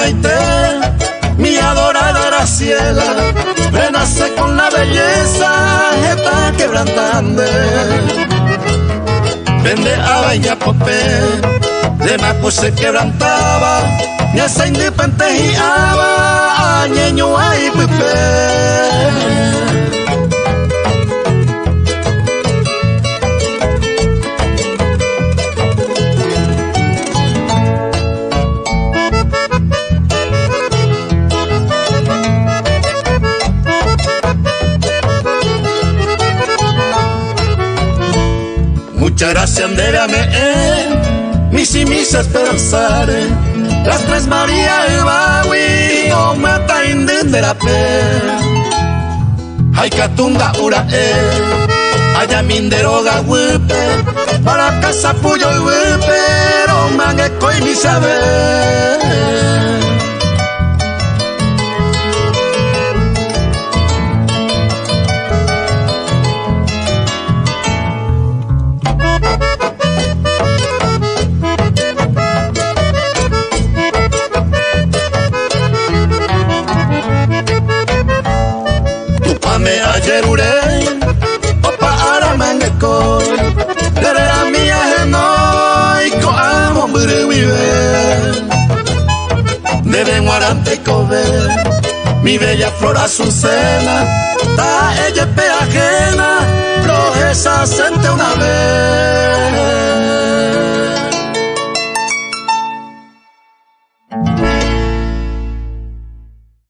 Moreité, mi adorada Graciela, renace con la belleza, está quebrantando. Vende a Baña Popé, de Mapo se quebrantaba, ni a se independiaba, a ñeño ay pipé. Muchas gracias, Andéame, mis y mis esperanzare, las tres María el Bawi, no mata indendera pe. Hay catunga ura allá minderoga huepe, para casa puyo y huepe, pero mangueco y mi saber. Ayer uré, opa aramangeco, derera mía genoi, coamo vive. Deben guarante y cover, mi bella flor azucena, ta ella pe ajena, projesa sente una vez.